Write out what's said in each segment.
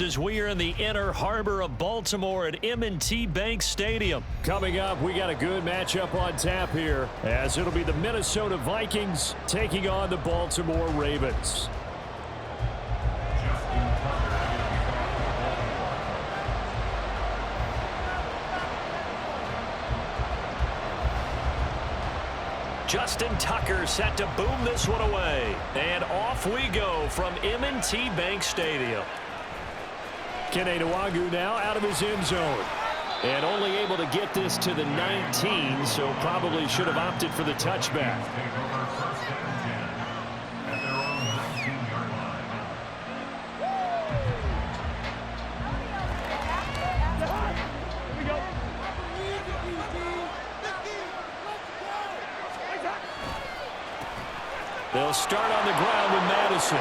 As we are in the inner harbor of Baltimore at M&T Bank Stadium. Coming up, we got a good matchup on tap here, as it'll be the Minnesota Vikings taking on the Baltimore Ravens. Justin Tucker set to boom this one away. And off we go from M&T Bank Stadium. Kene Nwangwu now out of his end zone. And only able to get this to the 19, so probably should have opted for the touchback. They'll start on the ground with Madison.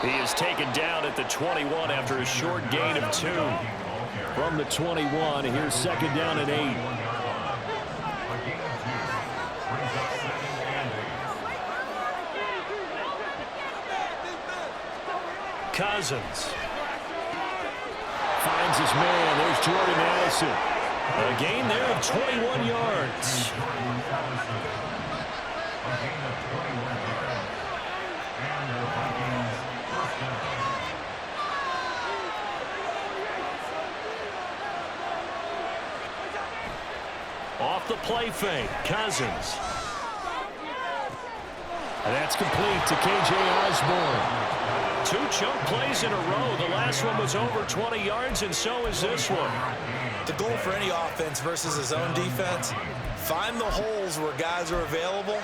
He is taken down at the 21 after a short gain of 2. From the 21, here's second down and 8. Cousins finds his man. There's Jordan Addison. A gain there of 21 yards. Off the play fake, Cousins. And that's complete to K.J. Osborne. 2 chunk plays in a row. The last one was over 20 yards, and so is this one. The goal for any offense versus his own defense, find the holes where guys are available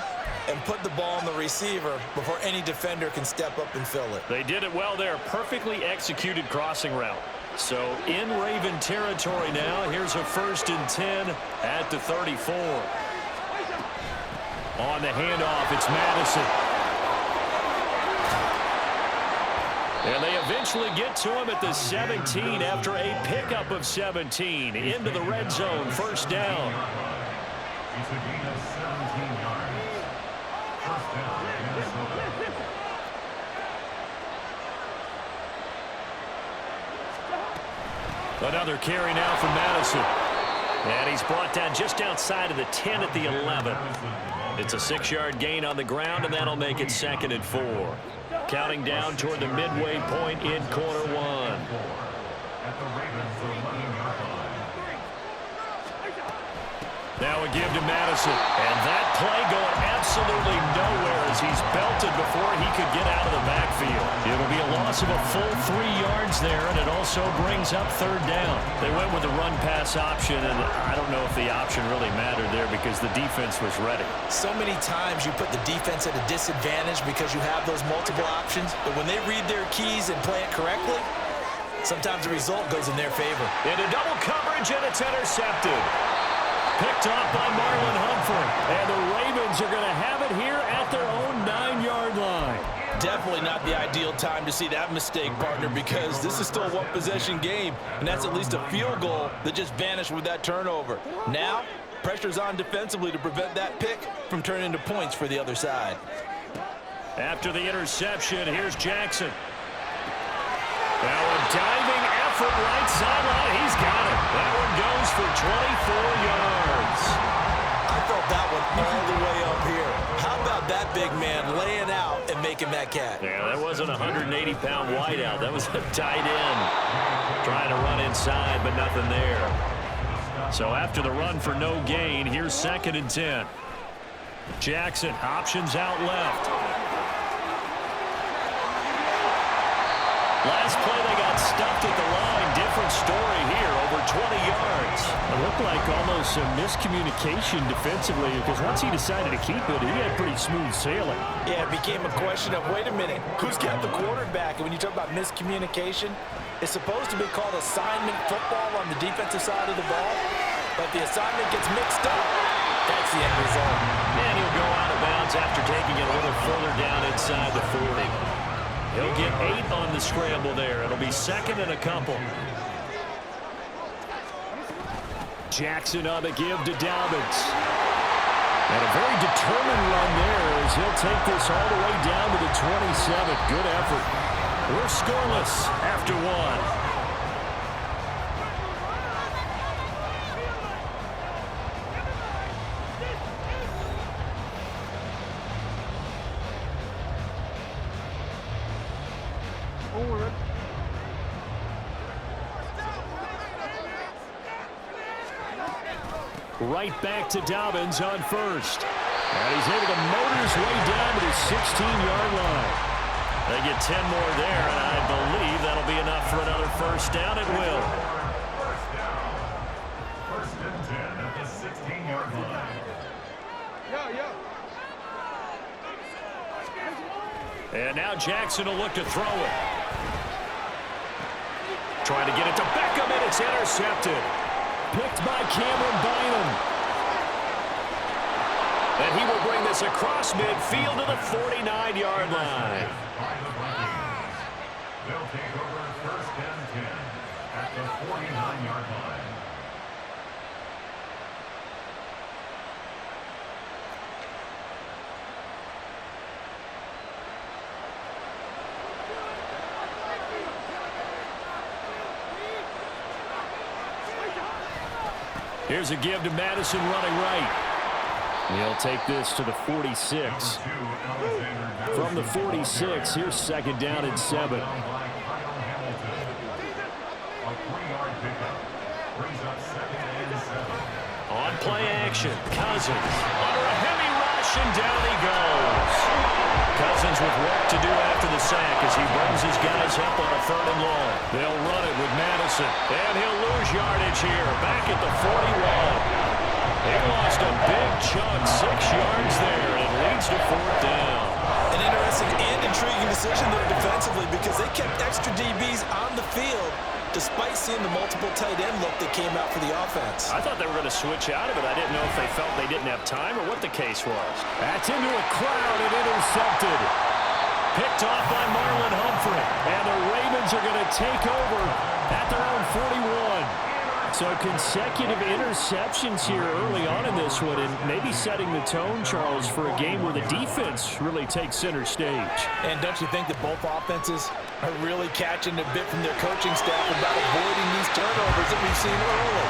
and put the ball on the receiver before any defender can step up and fill it. They did it well there. Perfectly executed crossing route. So in Raven territory now. Here's a 1st and 10 at the 34. On the handoff, it's Madison. And they eventually get to him at the 17 after a pickup of 17. Into the red zone, 1st down. Another carry now from Madison. And he's brought down just outside of the 10 at the 11. It's a 6-yard gain on the ground, and that'll make it 2nd and 4. Counting down toward the midway point in quarter 1. Now a give to Madison. And that play going absolutely nowhere as he's belted before he could get out of the backfield. It'll be a loss of a full 3 yards there, and it also brings up 3rd down. They went with the run-pass option, and I don't know if the option really mattered there because the defense was ready. So many times you put the defense at a disadvantage because you have those multiple options, but when they read their keys and play it correctly, sometimes the result goes in their favor. Into double coverage, and it's intercepted. Picked off by Marlon Humphrey. And the Ravens are going to have it here at their own 9-yard line. Definitely not the ideal time to see that mistake, partner, because this is still a one-possession game, and that's at least a field goal that just vanished with that turnover. Now, pressure's on defensively to prevent that pick from turning into points for the other side. After the interception, here's Jackson. Now a diving effort right sideline. He's got it. That one goes for 24 yards. I felt that one all the way up here. How about that big man laying out and making that catch? Yeah, that wasn't a 180-pound wideout. That was a tight end trying to run inside, but nothing there. So after the run for no gain, here's 2nd and 10. Jackson options out left. Last play, they got stuffed at the line. Different story here, over 20 yards. It looked like almost a miscommunication defensively because once he decided to keep it, he had pretty smooth sailing. Yeah, it became a question of, wait a minute, who's got the quarterback? And when you talk about miscommunication, it's supposed to be called assignment football on the defensive side of the ball. But the assignment gets mixed up. That's the end result. And he'll go out of bounds after taking it a little further down inside the 40. He'll get 8 on the scramble there. It'll be 2nd and a couple. Jackson on the give to Dobbins. And a very determined run there as he'll take this all the way down to the 27. Good effort. We're scoreless after one. Right back to Dobbins on first. And he's able to motor his way down to the 16-yard line. They get 10 more there, and I believe that'll be enough for another first down. It will. First and 10 at the 16-yard line. And now Jackson will look to throw it. Trying to get it to Beckham, and it's intercepted. Picked by Cameron Bynum. And he will bring this across midfield to the 49-yard line. They'll take over first and 10 at the 49-yard line. Here's a give to Madison running right. He'll take this to the 46. From the 46, here's second down and 7. On play action, Cousins under a heavy rush, and down he goes. Cousins with work to do after the sack as he brings his guys up on a 3rd and long. They'll run it with Madison, and he'll lose yardage here, back at the 41. He lost a big chunk, 6 yards there, and it leads to 4th down. An interesting and intriguing decision there defensively because they kept extra DBs on the field despite seeing the multiple tight end look that came out for the offense. I thought they were going to switch out of it. I didn't know if they felt they didn't have time or what the case was. That's into a crowd and intercepted. Picked off by Marlon Humphrey. And the Ravens are going to take over at their own 41. So consecutive interceptions here early on in this one, and maybe setting the tone, Charles, for a game where the defense really takes center stage. And don't you think that both offenses are really catching a bit from their coaching staff about avoiding these turnovers that we've seen early?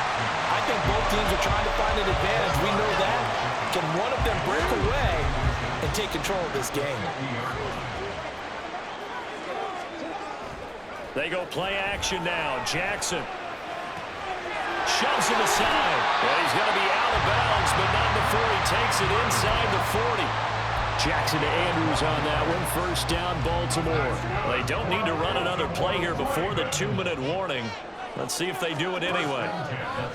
I think both teams are trying to find an advantage. We know that. Can one of them break away and take control of this game? They go play action now. Jackson shoves him aside. And he's going to be out of bounds, but not before he takes it inside the 40. Jackson to Andrews on that one. First down, Baltimore. They don't need to run another play here before the 2-minute warning. Let's see if they do it anyway.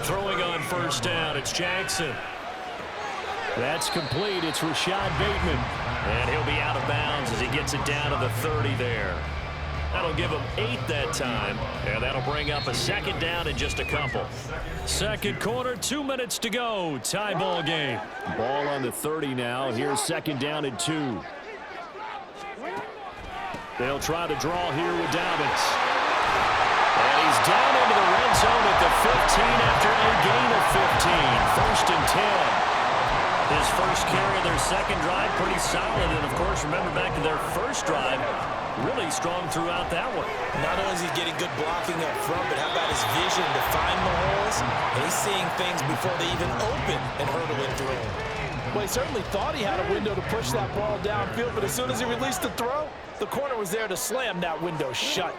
Throwing on first down, it's Jackson. That's complete. It's Rashad Bateman. And he'll be out of bounds as he gets it down to the 30 there. That'll give him 8 that time, and that'll bring up a second down in just a couple. Second quarter, 2 minutes to go. Tie ball game. Ball on the 30 now. Here's second down and 2. They'll try to draw here with Dobbins. And he's down into the red zone at the 15 after a gain of 15. First and 10. His first carry of their second drive, pretty solid. And, of course, remember back to their first drive, really strong throughout that one. Not only is he getting good blocking up front, but how about his vision to find the holes? And he's seeing things before they even open and hurdling through them. Well, he certainly thought he had a window to push that ball downfield, but as soon as he released the throw, the corner was there to slam that window shut.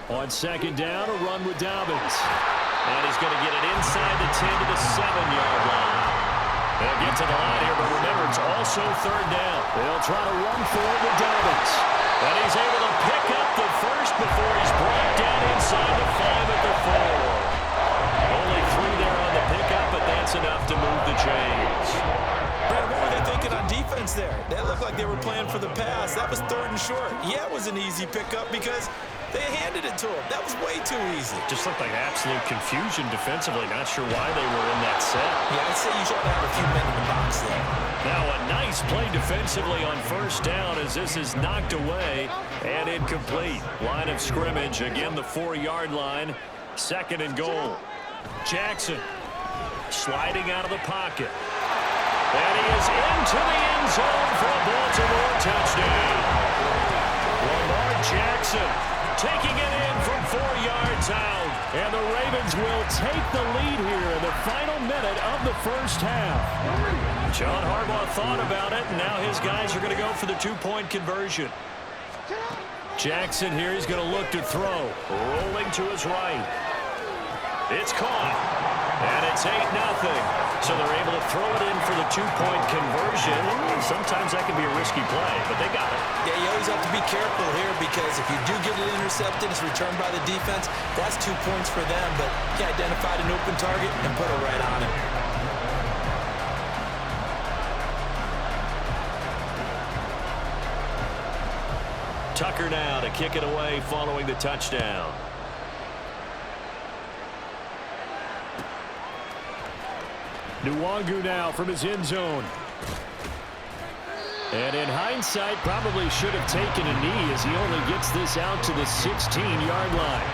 On second down, a run with Dobbins. And he's going to get it inside the 10 to the 7-yard line. They'll get to the line here, but remember, it's also third down. They'll try to run for it with Dobbins. And he's able to pick up the first before he's brought down inside the 5 at the 4. Only 3 there on the pickup, but that's enough to move the chains. Brad, what were they thinking on defense there? That looked like they were playing for the pass. That was third and short. Yeah, it was an easy pickup because they handed it to him. That was way too easy. Just looked like absolute confusion defensively. Not sure why they were in that set. Yeah, I'd say you should have a few men in the box there. Now a nice play defensively on first down as this is knocked away and incomplete. Line of scrimmage, again the 4-yard line. Second and goal. Jackson sliding out of the pocket. And he is into the end zone for a Baltimore touchdown. Lamar Jackson taking it in from 4 yards out. And the Ravens will take the lead here in the final minute of the first half. John Harbaugh thought about it, and now his guys are going to go for the 2-point conversion. Jackson here, he's going to look to throw. Rolling to his right. It's caught. And it's 8-0. So they're able to throw it in for the 2-point conversion. Sometimes that can be a risky play, but they got it. Yeah, you always have to be careful here because if you do get it intercepted, it's returned by the defense, that's 2 points for them. But he identified an open target and put it right on him. Tucker now to kick it away following the touchdown. Nwangu now from his end zone. And in hindsight, probably should have taken a knee as he only gets this out to the 16-yard line.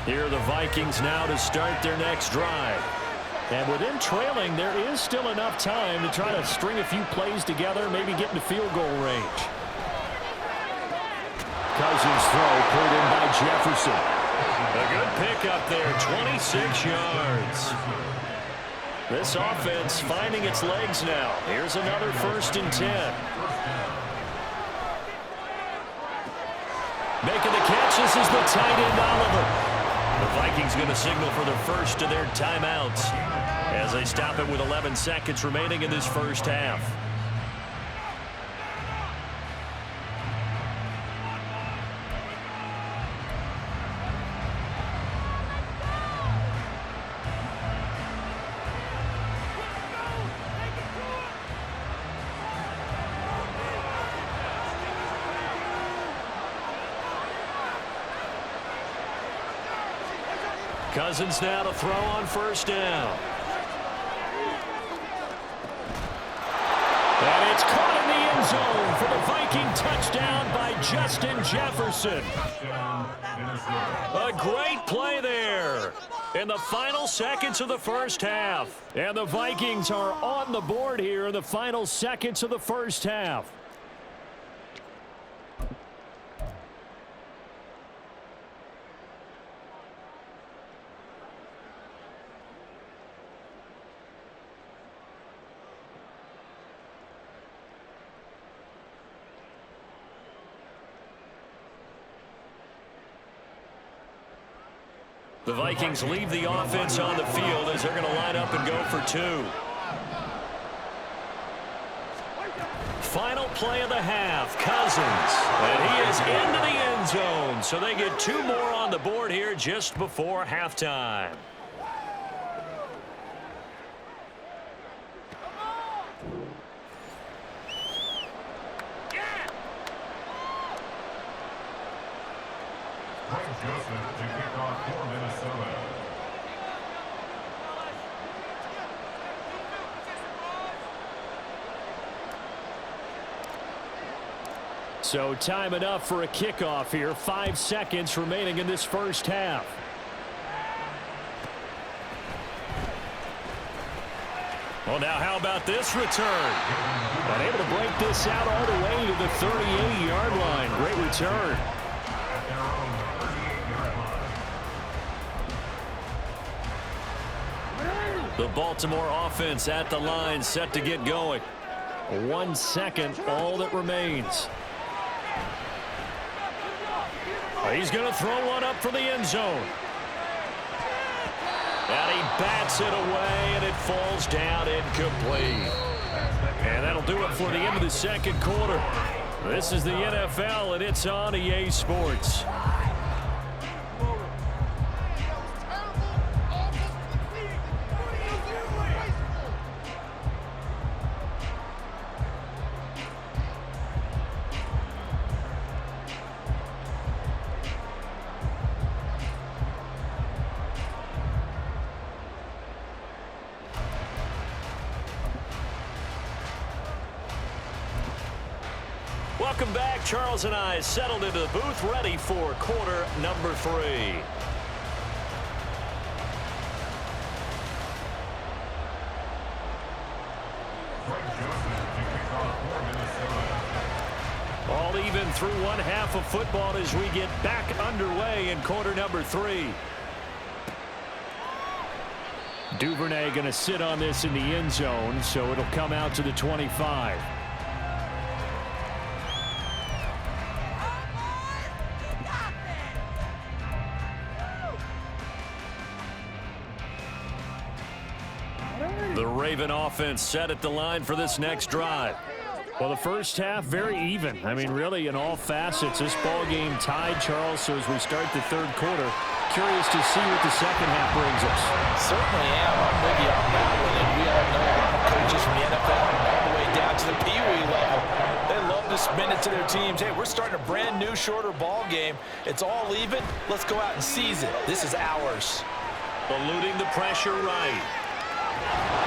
Here are the Vikings now to start their next drive. And with them trailing, there is still enough time to try to string a few plays together, maybe get into field goal range. Cousins throw pulled in by Jefferson. A good pickup there, 26 yards. This offense finding its legs now. Here's another 1st and 10. Making the catch, this is the tight end Oliver. The Vikings going to signal for the first of their timeouts as they stop it with 11 seconds remaining in this first half. Cousins now to throw on 1st down. And it's caught in the end zone for the Viking touchdown by Justin Jefferson. A great play there in the final seconds of the first half. And the Vikings are on the board here in the final seconds of the first half. The Vikings leave the offense on the field as they're going to line up and go for 2. Final play of the half, Cousins. And he is into the end zone, so they get 2 more on the board here just before halftime. Joseph to kick off for Minnesota. So time enough for a kickoff here. 5 seconds remaining in this first half. Well, now how about this return? And able to break this out all the way to the 38-yard line. Great return. The Baltimore offense at the line, set to get going. 1 second, all that remains. He's going to throw one up for the end zone. And he bats it away, and it falls down incomplete. And that'll do it for the end of the second quarter. This is the NFL, and it's on EA Sports. Welcome back. Charles and I settled into the booth, ready for quarter number 3. one half of football as we get back underway in quarter number 3. Duvernay going to sit on this in the end zone, so it'll come out to the 25. The Raven offense set at the line for this next drive. Well, the first half, very even. I mean, really, in all facets, this ball game tied, Charles. So as we start the third quarter, curious to see what the second half brings us. Certainly am. I'm with you on that one. And we all know a lot of coaches from the NFL all the way down to the Pee Wee level. They love to spin it to their teams. Hey, we're starting a brand new, shorter ball game. It's all even. Let's go out and seize it. This is ours. Eluding the pressure right.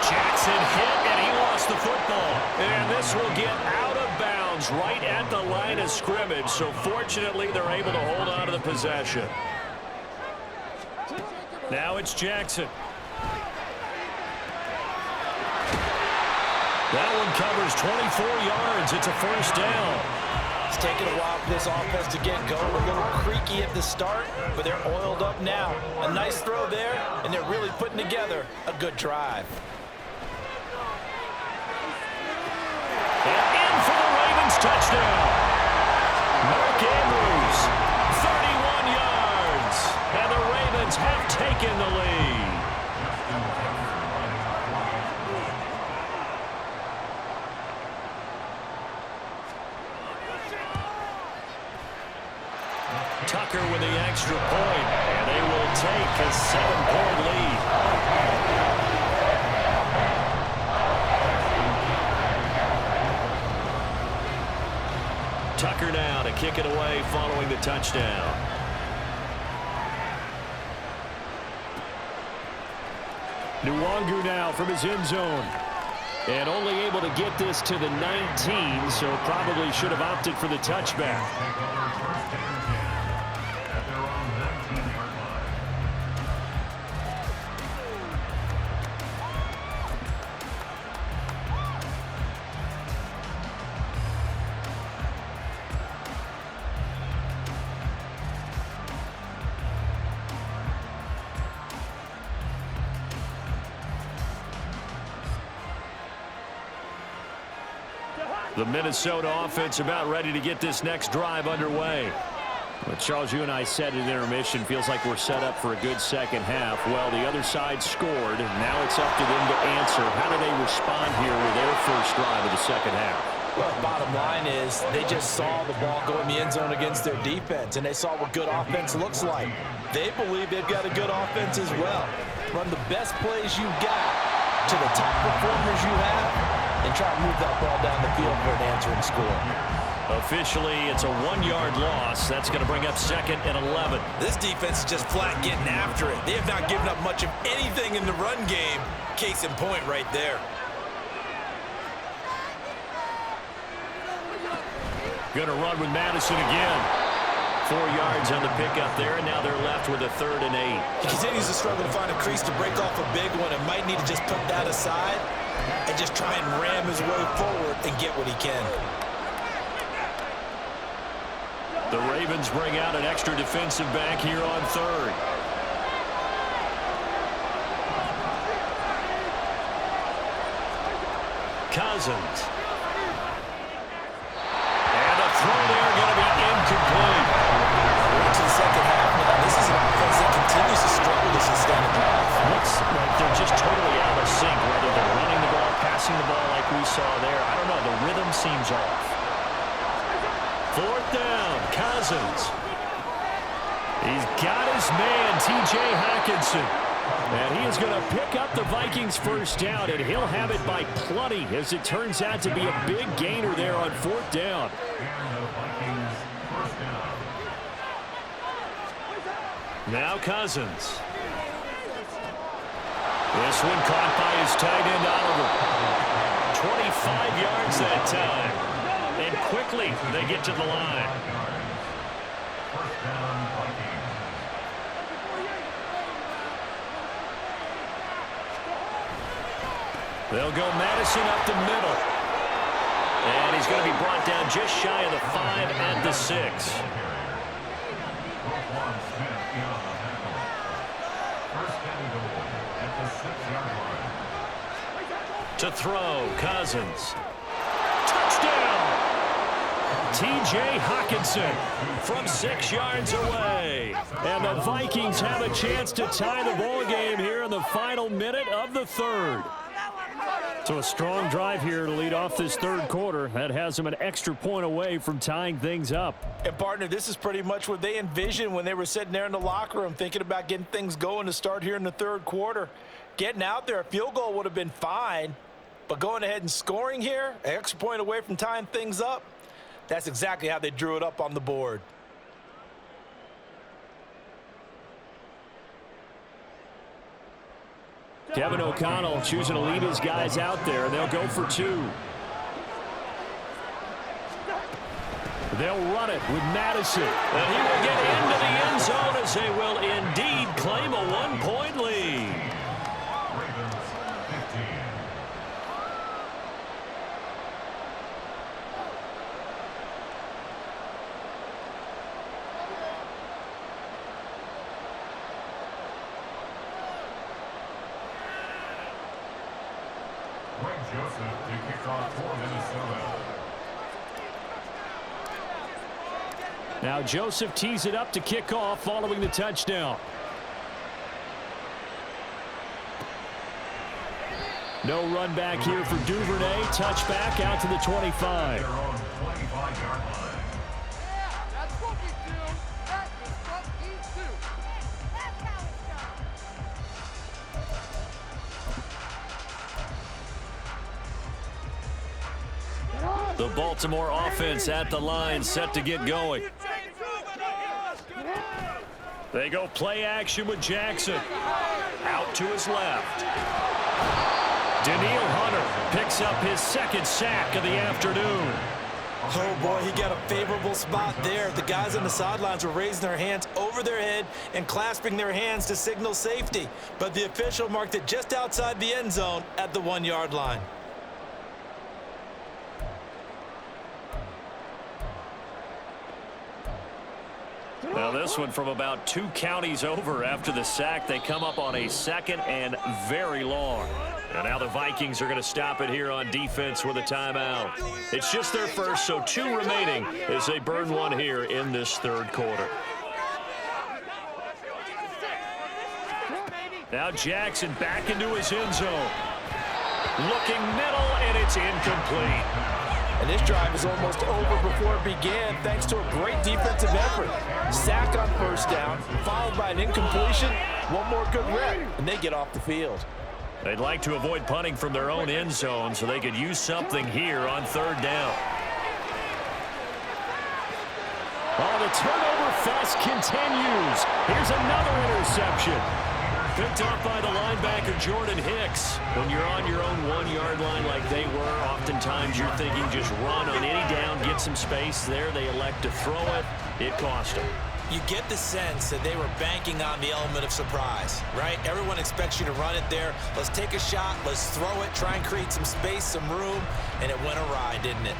Jackson hit, and he lost the football. And this will get out of bounds right at the line of scrimmage. So fortunately, they're able to hold on to the possession. Now it's Jackson. That one covers 24 yards. It's a first down. It's taken a while for this offense to get going. A little creaky at the start, but they're oiled up now. A nice throw there, and they're really putting together a good drive. And in for the Ravens touchdown. Mark Andrews, 31 yards. And the Ravens have taken the lead. Tucker with the extra point, and they will take a 7-point lead. Tucker now to kick it away following the touchdown. Nwangu now from his end zone. And only able to get this to the 19, so probably should have opted for the touchback. The Minnesota offense about ready to get this next drive underway. But Charles, you and I said at intermission, feels like we're set up for a good second half. Well, the other side scored. Now it's up to them to answer. How do they respond here with their first drive of the second half? Well, bottom line is they just saw the ball go in the end zone against their defense, and they saw what good offense looks like. They believe they've got a good offense as well. Run the best plays you've got to the top performers you have, and try to move that ball down the field for an answering score. Officially, it's a 1-yard loss. That's going to bring up 2nd and 11. This defense is just flat getting after it. They have not given up much of anything in the run game. Case in point right there. Going to run with Madison again. 4 yards on the pickup there, and now they're left with a 3rd and 8. He continues to struggle to find a crease to break off a big one and might need to just put that aside and just try and ram his way forward and get what he can. The Ravens bring out an extra defensive back here on 3rd. Cousins. And a throw there going to be incomplete. We're to the second half now. This is an offense that continues to struggle to sustain a drive. Looks like they're just totally out of sync, whether they're running the ball, passing the ball like we saw there. I don't know. The rhythm seems off. 4th down, Cousins. He's got his man, T.J. Hockenson. And he is going to pick up the Vikings first down, and he'll have it by plenty, as it turns out to be a big gainer there on 4th down. Now Cousins. This one caught by his tight end, Oliver. 25 yards that time. And quickly they get to the line. They'll go Madison up the middle. And he's going to be brought down just shy of the 5 at the 6. To throw, Cousins. Touchdown! T.J. Hockenson from 6 yards away. And the Vikings have a chance to tie the ball game here in the final minute of the third. So a strong drive here to lead off this third quarter. That has them an extra point away from tying things up. And, partner, this is pretty much what they envisioned when they were sitting there in the locker room thinking about getting things going to start here in the third quarter. Getting out there, a field goal would have been fine. But going ahead and scoring here, an extra point away from tying things up, that's exactly how they drew it up on the board. Kevin O'Connell choosing to lead his guys out there. They'll go for 2. They'll run it with Madison. And he will get into the end zone as they will indeed claim a 1-point lead. Now Joseph tees it up to kick off following the touchdown. No run back here for Duvernay. Touchback out to the 25. The Baltimore offense at the line, set to get going. They go play action with Jackson. Out to his left. Daniil Hunter picks up his 2nd sack of the afternoon. Oh, boy, he got a favorable spot there. The guys on the sidelines were raising their hands over their head and clasping their hands to signal safety. But the official marked it just outside the end zone at the 1-yard line. Now this one from about 2 counties over after the sack. They come up on a 2nd and very long. And now the Vikings are going to stop it here on defense with a timeout. It's just their first, so 2 remaining as they burn one here in this third quarter. Now Jackson back into his end zone. Looking middle, and it's incomplete. And this drive is almost over before it began thanks to a great defensive effort. Sack on first down, followed by an incompletion. One more good rep, and they get off the field. They'd like to avoid punting from their own end zone so they could use something here on 3rd down. Oh, the turnover fest continues. Here's another interception. Picked off by the linebacker, Jordan Hicks. When you're on your own 1-yard line like they were, oftentimes you're thinking just run on any down, get some space. There they elect to throw it. It cost them. You get the sense that they were banking on the element of surprise, right? Everyone expects you to run it there. Let's take a shot. Let's throw it. Try and create some space, some room. And it went awry, didn't it?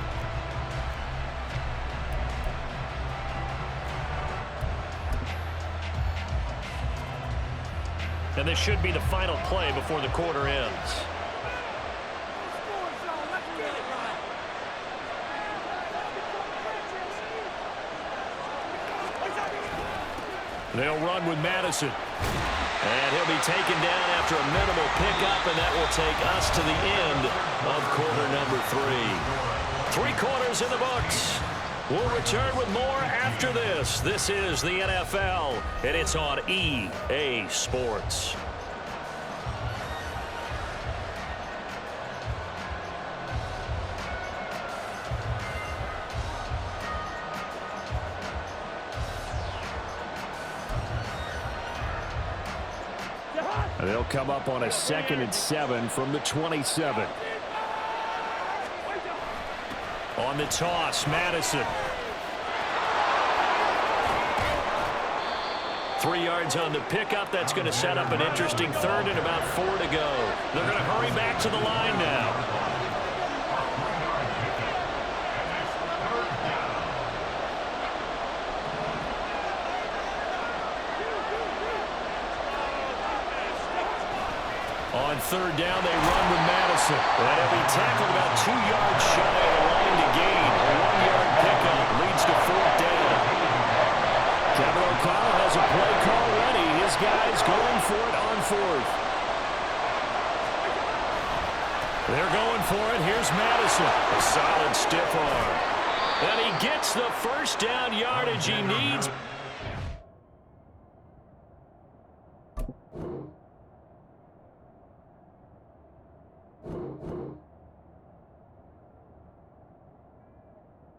And this should be the final play before the quarter ends. They'll run with Madison. And he'll be taken down after a minimal pickup, and that will take us to the end of quarter number 3. 3 quarters in the books. We'll return with more after this. This is the NFL, and it's on EA Sports. They'll come up on a 2nd and 7 from the 27. On the toss, Madison. 3 yards on the pickup. That's going to set up an interesting 3rd and about 4 to go. They're going to hurry back to the line now. On third down, they run with Madison. And he'll be tackled about 2 yards shy of the line to gain. A 1-yard pickup leads to fourth down. Kevin O'Connell has a play call ready. His guys going for it on fourth. They're going for it. Here's Madison. A solid stiff arm. And he gets the first down yardage he needs.